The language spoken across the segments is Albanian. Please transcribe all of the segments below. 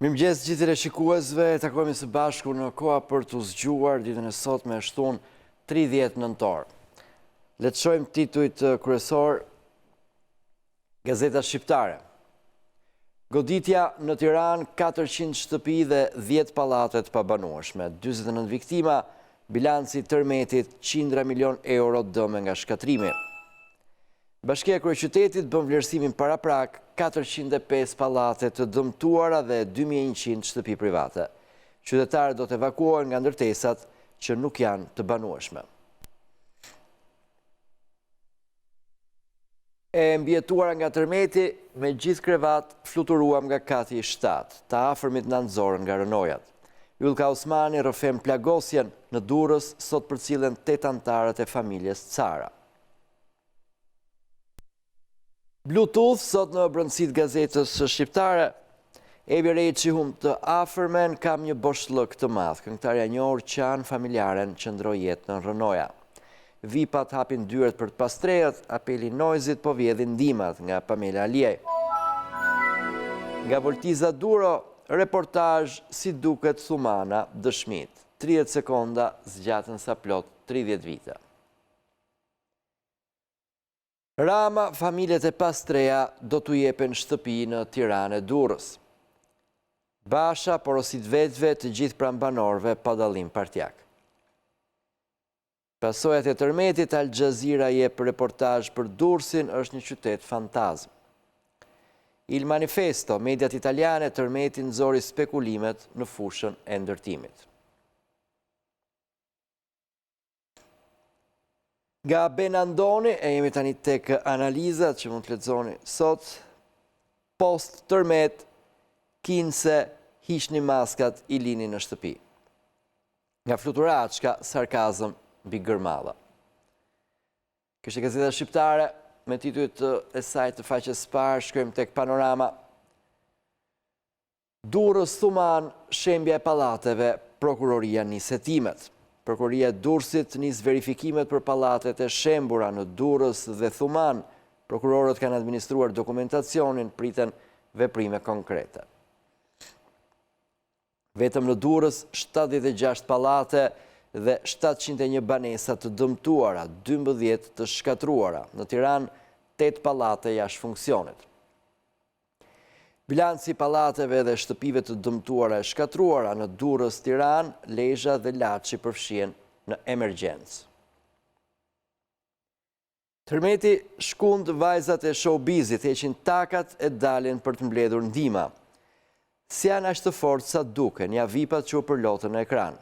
Mirëmëngjes gjithë të shikuesve, takohemi së bashku në Koha për të zgjuar ditën e sotme e shtunë 30 nëntor. Le të shohim titujt kryesor Gazeta Shqiptare. Goditja në Tiranë, 400 shtëpi dhe 10 pallate të pabanueshme, 49 viktima, bilanci tërmetit qindra milion euro dëme nga shkatrimi. Bashkia e Kryeqytetit bën vlerësimin paraprak 405 pallate të dëmtuara dhe 2100 shtëpi private. Qytetarët do të evakuohen nga ndërtesat që nuk janë të banueshme. E mbjetuara nga tërmeti, me gjithë krevat fluturuam nga kati 7, të afërmit nëntzorën nga rënojat. Ylka Osmani rrëfem plagosjen në Durrës, sot përcillen 8 anëtarët e familjes Cara. Bluetooth, sot në brëndësit gazetës shqiptare, Ebi Reqi hum të afërmen kam një boshllëk të madh, këngëtarja e njohur qanë familjaren që ndroi jetë në Rënoja. Vipat hapin dyert për të pastrehet, apeli Noizit po vjedhin ndihmat nga Pamela Aliej. Nga Voltiza Duro, reportazh si duket Thumana dëshmit. 30 sekonda zgjatën sa plot 30 vite. Rama, familjet e pastreja do t'u jepen shtëpi në Tiranë e Durrës. Basha porosit vetëve të gjithë prambanorëve pa dallim partjak. Pasojat e tërmetit, Al Jazeera jep reportazh për Durrësin, është një qytet fantazm. Il Manifesto, mediat italiane, tërmeti nxori spekulimet në fushën e ndërtimit. Nga Benandoni, e jemi tani tek analizat që mund të lexoni sot, post tërmet, kinse hiqni maskat, i lini në shtëpi. Nga Fluturaçka, sarkazëm mbi gërmalla. Kjo është Gazeta Shqiptare, me titujt e saj të faqes parë, shkojmë tek Panorama. Durrës Thuman, shembja e pallateve, prokuroria nis hetimet. Prokuroria e Durrësit nis verifikimet për pallatet e shembura në Durrës dhe Thuman. Prokurorët kanë administruar dokumentacionin, priten veprime konkrete. Vetëm në Durrës 76 pallate dhe 701 banesa të dëmtuara, 12 të shkatruara. Në Tiranë 8 pallate jashtë funksionit. Bilanci pallateve dhe shtëpive të dëmtuara e shkatruara në Durrës, Tiranë, Lezhë dhe Laçi përfshihen në emergjencë. Tërmeti shkund vajzat e showbizit, heqin takat e dalin për të mbledhur ndihma. Si janë aq të fortë sa duken, ja vipat që u përlotën në ekran.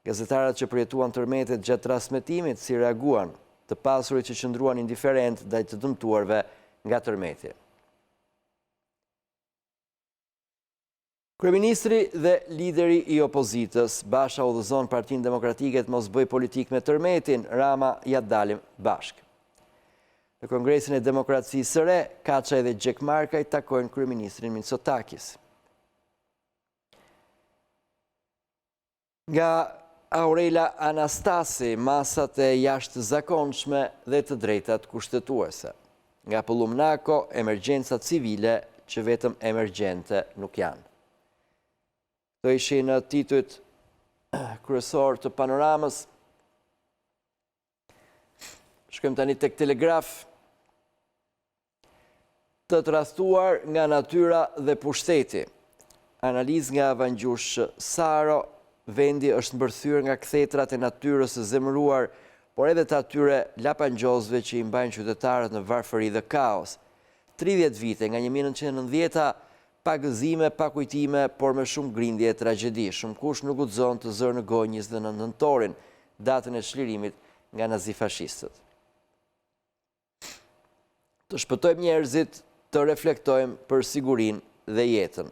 Gazetarët që përjetuan tërmetet gjatë transmetimit si reaguan, të pasurit që qëndruan indiferent ndaj të dëmtuarve nga tërmeti. Kryeministri dhe lideri i opozitës, Basha udhëzon Partinë Demokratike të mos bëj politik me tërmetin, Rama ja dalim bashk. Në Kongresin e Demokracisë së Re, Kaça dhe Gjekmarka i takojnë kryeministrin Mitsotakis. Nga Aurela Anastasi, masat e jashtëzakonshme dhe të drejtat kushtetuese. Nga Pullumnako, emergjencat civile që vetëm emergjente nuk janë. Do ishin në titujt kryesor të Panoramës. Shkojmë tani tek Telegraf. Të tradhtuar nga natyra dhe pushteti. Analizë nga Vangjush Saro, vendi është mbërthyer nga kthetrat e natyrës së zemëruar, por edhe të atyre lapangjozve që i mbajnë qytetarët në varfëri dhe kaos. 30 vite nga 1990-a, pa gëzime, pa kujtime, por me shumë grindje e tragjedi. Shumë kush nuk guxon të zërë në gojë 29 nëntorin, datën e çlirimit nga nazifashistët. Të shpëtojmë njerëzit, të reflektojmë për sigurinë dhe jetën.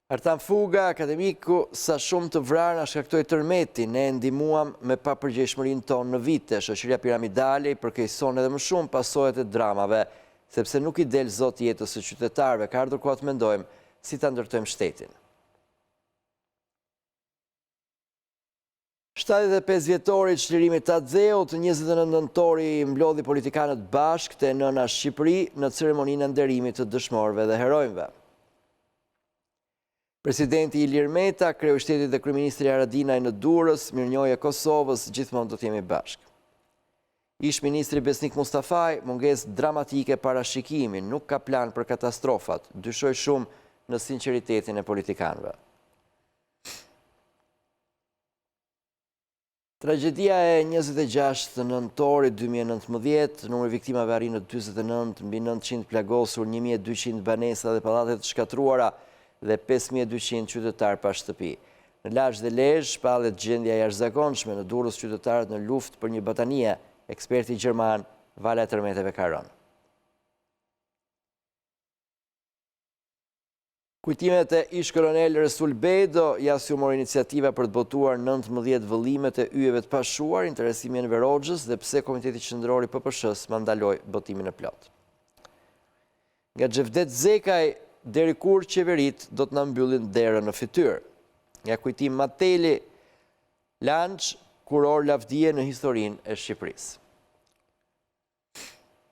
Artan Fuga, akademiku, sa shumë të vrarë na shkaktoi tërmeti, ne ndihmuam me papërgjegjshmërinë tonë në vite. Shoqëria piramidale i përkeqëson edhe më shumë pasojat e dramave, sepse nuk i del zot jetës së qytetarëve. Ka ardhur koha të mendojmë si ta ndërtojmë shtetin. 75 vjetori i çlirimit të Adzeut, 29 nëntori mblodhi politikanët bashkë të nëna Shqipëri në ceremoninë e nderimit të dëshmorëve dhe herojve. Presidenti Ilir Meta, kreu i shtetit dhe kryeministri Haradinaj në Durrës, mirënjohje Kosovës, gjithmonë do të jemi bashkë. Ish ministri Besnik Mustafaj, mungesë dramatike parashikimi, nuk ka plan për katastrofat, dyshoj shumë në sinqeritetin e politikanëve. Tragedia e 26 nëntorit 2019, numri viktimave arrin në 49, mbi 900 plagosur, 1200 banesa dhe pallate të shkatruara dhe 5200 qytetar pa shtëpi. Në Lagj dhe Lezhë shpallet gjendja jashtëzakonshme, në Durrës qytetarët në luftë për një batanie, eksperti gjerman Vala e Tërmeteve ka rënë. Kujtimet e ish kolonel Resul Bedo, jashtë u mori iniciativa për të botuar 19 vëllimet e yjeve të pashuar, interesimi Enver Hoxhës dhe pse Komiteti Qendror i PPSH-s mandaloi botimin e plot. Nga Xhevdet Zekaj, deri kur qeverit do të na mbyllin derën në fytyrë. Nga kujtim Mateli, Lanç, kuror lavdie në historinë e Shqipërisë.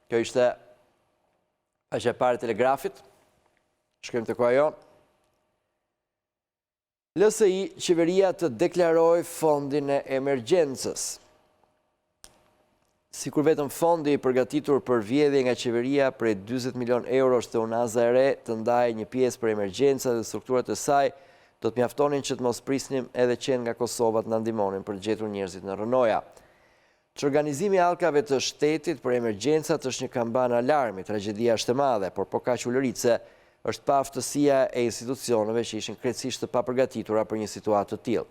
Kjo ishte aq e parë telegrafit. Shkojmë të ajo. LSI, qeveria të deklaroj fondin e emergjencës. Sikur vetëm fondi i përgatitur për vjedhje nga qeveria prej 40 milion euro të unaza e re të ndajë një pjesë për emergjenca dhe strukturat e saj, do të mjaftonin që të mos prisnim edhe qenë nga Kosova të na ndihmonin për të gjetur njerëzit në rënoja. Që organizimi halkave të shtetit për emergjencat është një kamban alarmi, tragedia është e madhe, por po kaq ulëritse është pa aftësia e institucioneve që ishin krejtësisht të papërgatitura për një situatë të tillë.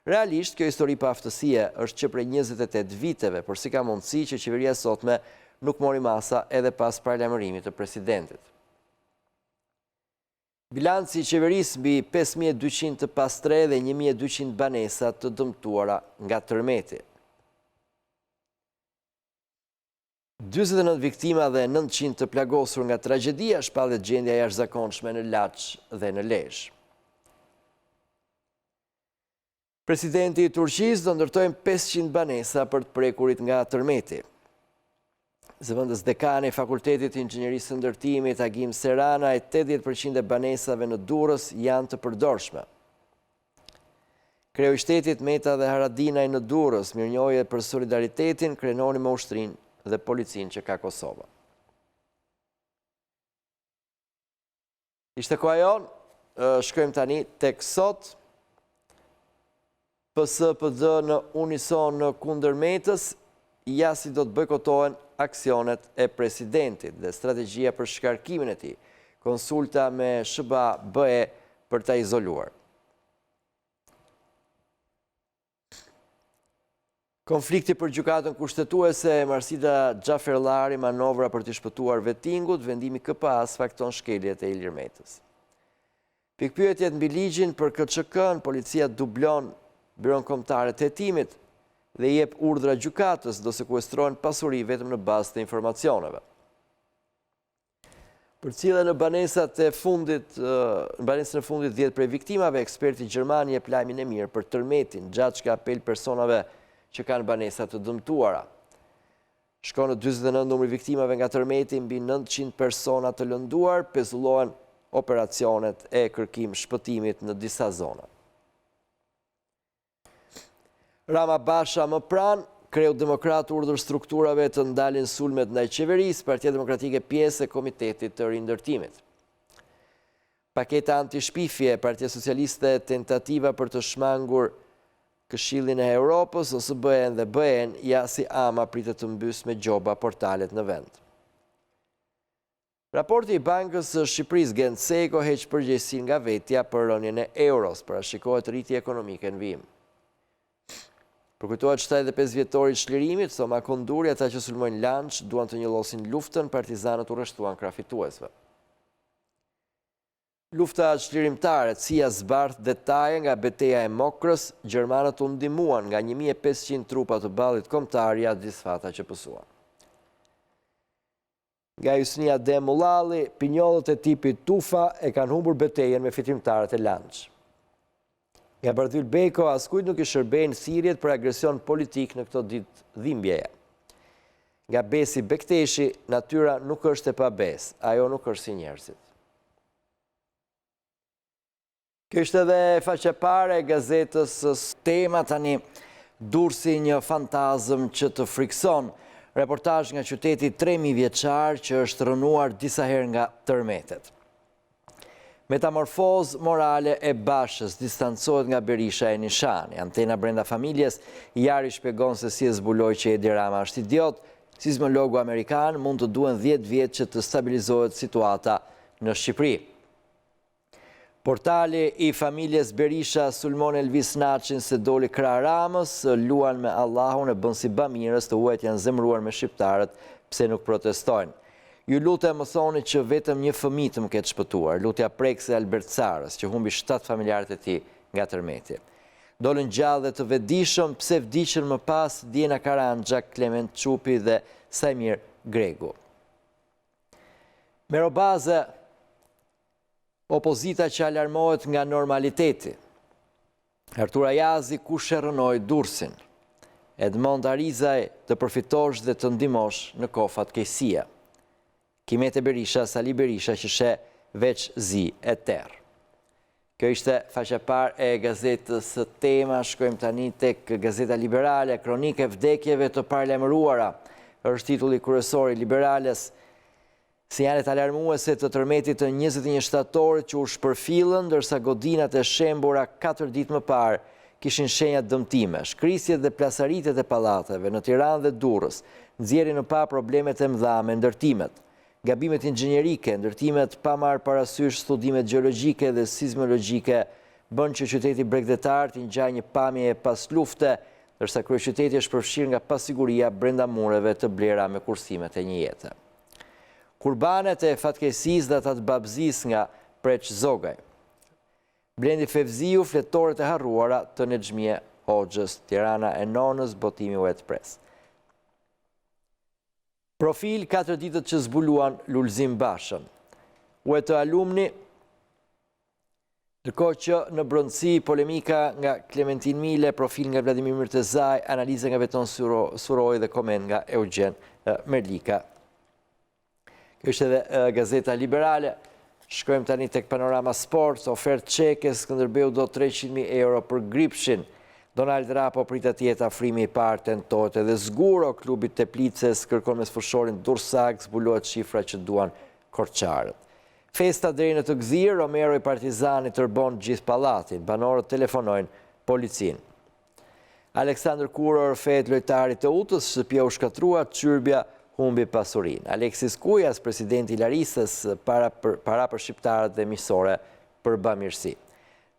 Realisht, kjo histori pa aftësie është që prej 28 viteve, por si ka mundësi që qeveria sotme nuk mori masa edhe pas paralajmërimit të presidentit. Bilanci i qeverisë mbi 5200 të pastre dhe 1200 banesa të dëmtuara nga tërmeti. 49 viktima dhe 900 të plagosur nga tragedia, shpallet gjendja jashtëzakonshme në Laç dhe në Lezhë. Presidenti i Turqisë do ndërtojnë 500 banesa për të prekurit nga tërmeti. Zëvendës dekani i Fakultetit të Inxhinierisë së Ndërtimit Agim Serana, 80% e banesave në Durrës janë të përdorshme. Kreu i shtetit Meta dhe Haradinaj në Durrës, mirënjohje për solidaritetin, krenoni me ushtrinë dhe policinë që ka Kosova. Ishte koha jon, shkojmë tani tek sot. PSD në unison në kundër Metës, ja si do të bojkotohen aksionet e presidentit dhe strategjia për shkarkimin e tij. Konsulta me SBA-BE për ta izoluar. Konflikti për gjykatën kushtetuese, Marsida Xhaferllari manovra për të shpëtuar vettingut, vendimi KPA-s fakton shkeljet e Ilir Metës. Pikpyetjet mbi ligjin për KÇK-n, policia dublon Byron Kombëtare të Hetimit dhe jep urdhra gjykatës do sekuestrohen pasuri vetëm në bazë të informacioneve. Për cilën në banesën e fundit 10 prej viktimave, eksperti gjerman jep lajmin e mirë për tërmetin, gjatë ka apel personave që kanë banesa të dëmtuara. Shkon në 49 numri viktimave nga tërmeti, mbi 900 persona të lënduar, pezullohen operacionet e kërkim shpëtimit në disa zona. Rama Basha më pranë, kreu demokrat urdhër strukturave të ndalin sulmet ndaj qeverisë, Partia Demokratike pjesë e Komitetit të Rindërtimit. Paketa anti-shpifje, Partia Socialiste tentativa për të shmangur Këshillin e Europës, ose BE-n dhe BE-n, ja si ama pritet të mbys me gjoba portalet në vend. Raporti i Bankës së Shqipërisë Genseko heq përgjegjësinë nga vetja për rënien e euros, parashikohet rritje ekonomike në vijim. Përkujtohet 75 vjetori i çlirimit, Soma Konduri, ata që sulmojnë Lanç, duan të njollosin luftën, partizanët u rreshtuan krah fituesve. Lufta çlirimtare, CIA zbardh detaje nga betejë e Mokrës, gjermanët u ndihmuan nga 1500 trupa të ballit kombëtar jashtë disfata që pësuan. Nga Hysnia Demullalli, pinjollët e tipit Tufa e kanë humbur betejën me fitimtarët e Lanç. Nga Bardhyl Beko, askujt nuk I shërbejnë thirrjet për agresion politik në këto ditë dhimbjeje. Nga Besi Bekteshi, natyra nuk është e pabes, ajo nuk është si njerëzit. Kjo është edhe faqe pare e gazetës Tema. Tani Durrësi një fantazëm që të frikson. Reportazh nga qyteti 3000 vjeçar që është rënuar disa herë nga tërmetet. Metamorfozë morale e Bashës distancohet nga Berisha e Nishani. Antena brenda familjes Jari shpjegon se si e zbuloi që Edi Rama është idiot. Sismologu amerikan mund të duhen 10 vjet që të stabilizohet situata në Shqipëri. Portali I familjes Berisha sulmon Elvis Naçin se doli krah Ramës, luan me Allahun e bën si bamirës, të huajt janë zemruar me shqiptarët pse nuk protestojnë. Ju lutem më thoni që vetëm një fëmijë të më ketë shpëtuar, lutja prekse Albert Sarës, që humbi 7 familjarët e tij nga tërmeti. Dolën gjallë dhe të vetëdijshëm pse vdiqën më pas Diana Karanja, Klement Çupi dhe Sajmir Gregu. Me robaze, opozita që alarmohet nga normaliteti. Artura Jazi kush e rënoi Durrësin. Edmond Arizaj të përfitosh dhe të ndihmosh në kofat keqësia. Kimete Berisha, Sali Berisha që she veç zi e terr. Kjo ishte faqja parë e gazetës Tema. Shkojmë tani tek Gazeta Liberale, kronike vdekjeve të paralajmëruara. Është titulli kryesor I Liberales. Sinjalet alarmuese të tërmetit të 21 shtatorit që u shpërfillën, ndërsa godinat e shembura 4 ditë më parë kishin shenja dëmtime. Shkrisjet dhe plasaritet e pallateve në Tiranë dhe Durrës nxjerrin në pa problemet e mëdha me ndërtimet. Gabimet inxhinierike, ndërtimet pa marrë parasysh studimet gjeologjike dhe sismologjike bën që qyteti bregdetar të ngjajë një pamje e pas lufte, ndërsa kryeqyteti është përfshirë nga pasiguria brenda mureve të blera me kursimet e një jete. Kurbanet e fatkeqësisë dhe ata të babëzisë nga Preç Zogaj. Blendi Fevziu, fletoret e harruara të Nexhmie Hoxhës, Tirana e Nonës, botimi u Press. Profil 4 ditët që zbuluan Lulzim Bashën. U të alumni, ndërkohë që në brëndësi polemika nga Klementin Mile, profil nga Vladimir Mirtezaj, analiza nga Beton Suroj dhe koment nga Eugen Merlika. Kjo është edhe Gazeta Liberale. Shkojmë tani tek Panorama Sports, ofertë çeke, Skënderbeu do 300.000 euro për Gripshin. Donald Rapo pritet të jetë afrimi I parë, tentohet edhe zgjuar, klubi Teplicës kërkon me sfushorin Dursak, zbulohet shifra që duan Korçarët. Festa deri në të gzirë, Romero I Partizanit tërbon gjithë pallatin, banorët telefonojnë policin. Aleksandr Kuror fehet lojtarit të Utës, shtëpia u shkatrua, Çyrbia humbi pasurin. Aleksis Kujas, presidenti I Larisës, para për shqiptarët dhe miqësore për bamirësi.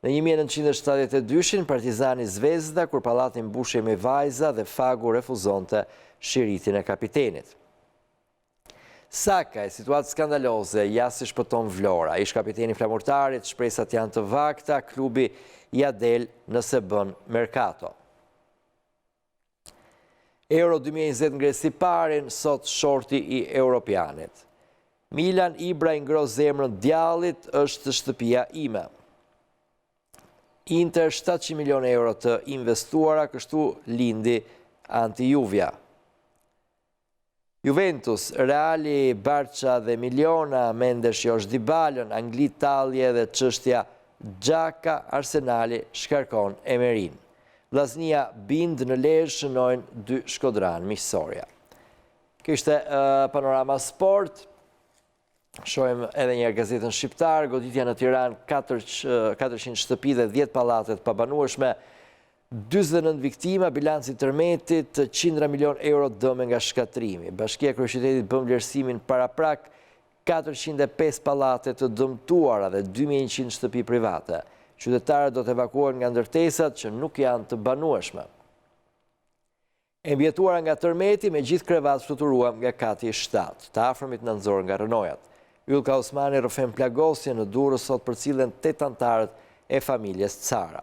Në 1972, Partizani Zvezda, kur pallatin mbushej me vajza dhe Fagu refuzonte shiritin e kapitenit. Sakaj, situatë skandaloze, jasi shpëton Vlora. Ish kapiteni flamurtarit, shpresat janë të vakta, klubi ja del nëse bën merkato. Euro 2020 ngresi parin, sot shorti I Europianit. Milan Ibra I ngro zemrën djallit, është shtëpia ime. Inter 700 milion euro të investuara, kështu lindi anti-Juvja. Juventus, Reali, Barça dhe Miliona, Mendes Josh Dybalën, Angli talje dhe çështja Xhaka, Arsenali shkarkon Emerin. Vllaznia bind në Lezhë shënojnë 2 shkodran miqësorja. Kjo ishte Panorama Sport. Shohim edhe një gazetën shqiptar, goditja në Tiranë 400 shtëpi dhe 10 pallatet pabanueshme, 49 viktima, bilanci I tërmetit, 100 milion euro dëme nga shkatrimi. Bashkia e Kryeqytetit bën vlerësimin paraprak, 405 pallate të dëmtuara dhe 2100 shtëpi private. Qytetarët do të evakuohen nga ndërtesat që nuk janë të banueshme. E mbjetuara nga tërmeti me gjithë krevat fluturuam nga kati 7, të afërmit nëndzor nga rënojat. Ylka Osmani rrëfem plagosje në Durrës, sot përcillen 8 antarët e familjes Cara.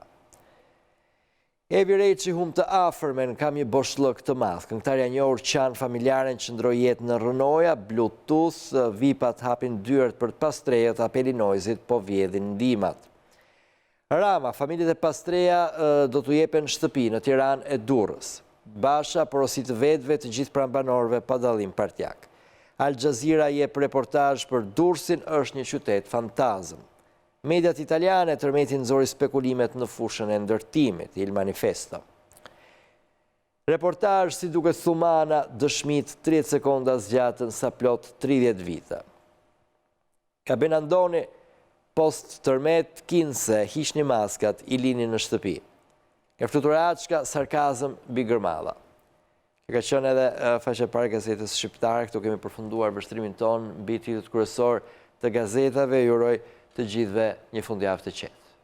Evi Reçi humb të afërmen, kam një boshllëk të madh. Këngëtarja e njohur Qan familjaren qëndroi jetë në rënoja, Bluetooth, VIP-at hapin dyert për të pastrehët, apeli Noizit po vjedhin ndihmat. Rama, familjet e Pastreja do t'u jepen shtëpi në Tiranë e Durrës. Basha porosit vetëve të gjithë prambanorëve pa dallim partjak. Al Jazeera jep reportazh për Durrësin është një qytet fantazëm. Mediat italiane tërmetin nxori spekulimet në fushën e ndërtimit, Il Manifesto. Reportazh si duket thumana, dëshmit 30 sekonda zgjatën sa plot 30 vite. Ka Benandoni, post tërmet, kinse, hishni maskat, i lini në shtëpi. Ka fluturaçka, sarkazëm, bigërmalla. Ka qenë edhe faqe parë gazetës shqiptare, këtu kemi përfunduar vështrimin ton mbi titujt kryesor të gazetave. Ju uroj të gjithëve një fundjavë të qetë.